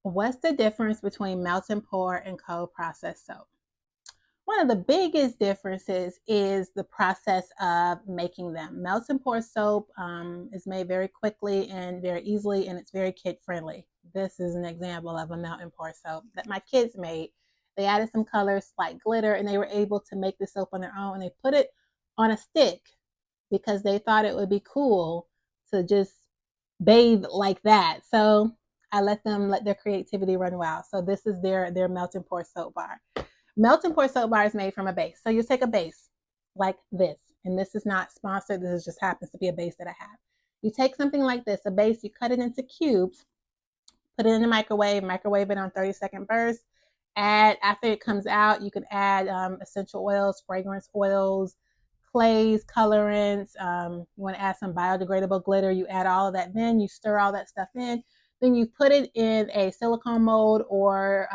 What's the difference between melt and pour and cold process soap? One of the biggest differences is the process of making them. Melt and pour soap is made very quickly and very easily, and it's very kid friendly. This is an example of a melt and pour soap that my kids made. They added some colors like glitter, and they were able to make the soap on their own. And they put it on a stick because they thought it would be cool to just bathe like that. So I let them let their creativity run wild. So this is their melt and pour soap bar. Melt and pour soap bar is made from a base. So you take a base like this, and this is not sponsored. This just happens to be a base that I have. You take something like this, a base, you cut it into cubes, put it in the microwave it on 30-second bursts. Add after it comes out, you can add essential oils, fragrance oils, clays, colorants. You want to add some biodegradable glitter. You add all of that. Then you stir all that stuff in. Then you put it in a silicone mold or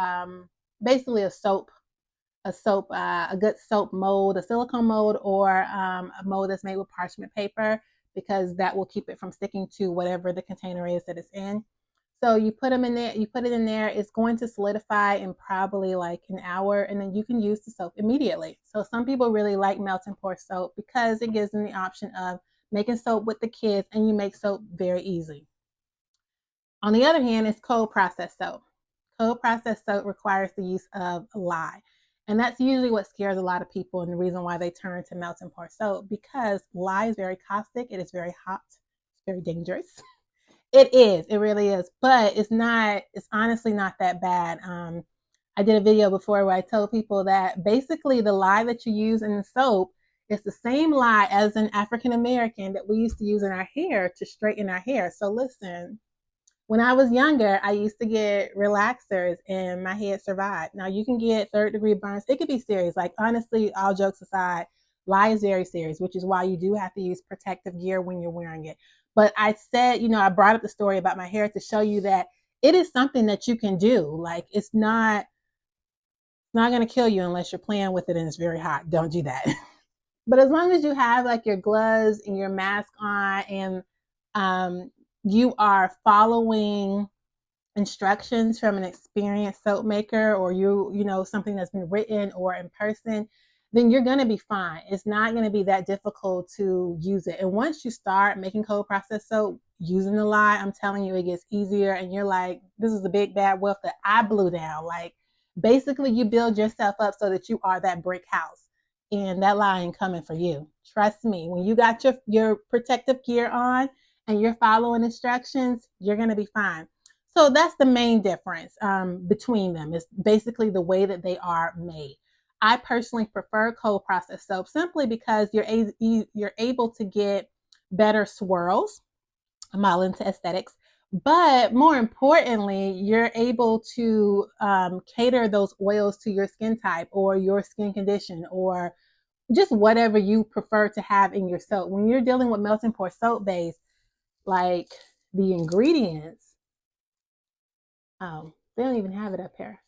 basically a good soap mold, a silicone mold, or a mold that's made with parchment paper because that will keep it from sticking to whatever the container is that it's in. So you put them in there, you put it in there, it's going to solidify in probably like an hour, and then you can use the soap immediately. So some people really like melt and pour soap because it gives them the option of making soap with the kids, and you make soap very easy. On the other hand, it's cold processed soap. Cold processed soap requires the use of lye. And that's usually what scares a lot of people and the reason why they turn to melt and pour soap, because lye is very caustic, it is very hot, it's very dangerous. It is, it really is, but it's honestly not that bad. I did a video before where I told people that basically the lye that you use in the soap is the same lye as an African American that we used to use in our hair to straighten our hair. So listen, when I was younger, I used to get relaxers and my head survived. Now you can get third-degree burns. It could be serious. Like honestly, all jokes aside, lye is very serious, which is why you do have to use protective gear when you're wearing it. But I said, I brought up the story about my hair to show you that it is something that you can do. Like it's not going to kill you unless you're playing with it and it's very hot. Don't do that. But as long as you have like your gloves and your mask on and you are following instructions from an experienced soap maker, or something that's been written or in person, then you're going to be fine. It's not going to be that difficult to use it. And once you start making cold process soap using the lye, I'm telling you, it gets easier. And you're like, this is the big bad wolf that I blew down. Like basically you build yourself up so that you are that brick house, and that lye ain't coming for you. Trust me, when you got your protective gear on and you're following instructions, you're going to be fine. So that's the main difference between them, is basically the way that they are made. I personally prefer cold processed soap simply because you're able to get better swirls. I'm all into aesthetics, but more importantly, you're able to cater those oils to your skin type or your skin condition or just whatever you prefer to have in your soap. When you're dealing with melt and pour soap base, like the ingredients, they don't even have it up here.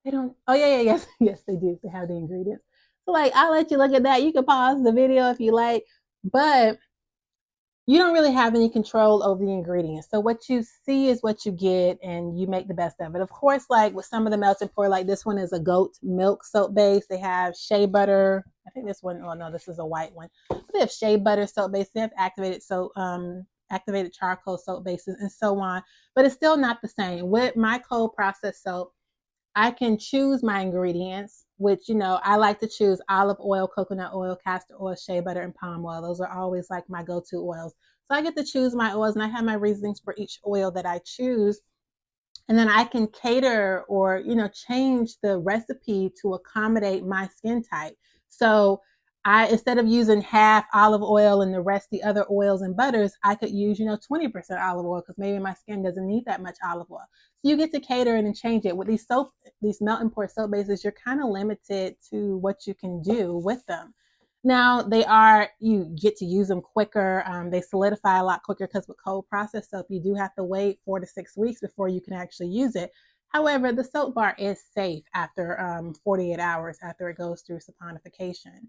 They don't. Oh yeah, yes, yes, they do. They have the ingredients. So like, I'll let you look at that. You can pause the video if you like, but you don't really have any control over the ingredients. So what you see is what you get, and you make the best of it. Of course, like with some of the melt and pour, like this one is a goat milk soap base. They have shea butter. I think this one. Oh no, this is a white one. But they have shea butter soap base. They have activated charcoal soap bases, and so on. But it's still not the same. With my cold process soap, I can choose my ingredients, which, I like to choose olive oil, coconut oil, castor oil, shea butter, and palm oil. Those are always like my go-to oils. So I get to choose my oils, and I have my reasonings for each oil that I choose. And then I can cater or, change the recipe to accommodate my skin type. So instead of using half olive oil and the rest the other oils and butters, I could use, 20% olive oil because maybe my skin doesn't need that much olive oil. So you get to cater it and change it. With these melt and pour soap bases, you're kind of limited to what you can do with them. Now you get to use them quicker. They solidify a lot quicker because with cold process soap, you do have to wait 4 to 6 weeks before you can actually use it. However, the soap bar is safe after 48 hours after it goes through saponification,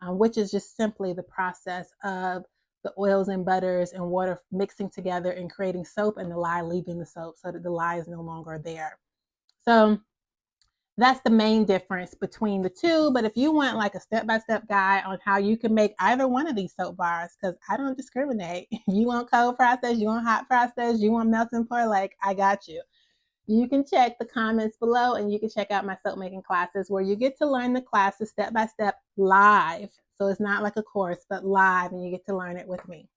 which is just simply the process of the oils and butters and water mixing together and creating soap, and the lye leaving the soap so that the lye is no longer there. So that's the main difference between the two. But if you want like a step-by-step guide on how you can make either one of these soap bars, because I don't discriminate. If you want cold process, you want hot process, you want melting pour, like I got you. You can check the comments below, and you can check out my soap making classes where you get to learn the classes step by step live. So it's not like a course, but live, and you get to learn it with me.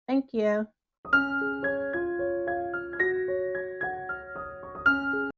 Thank you.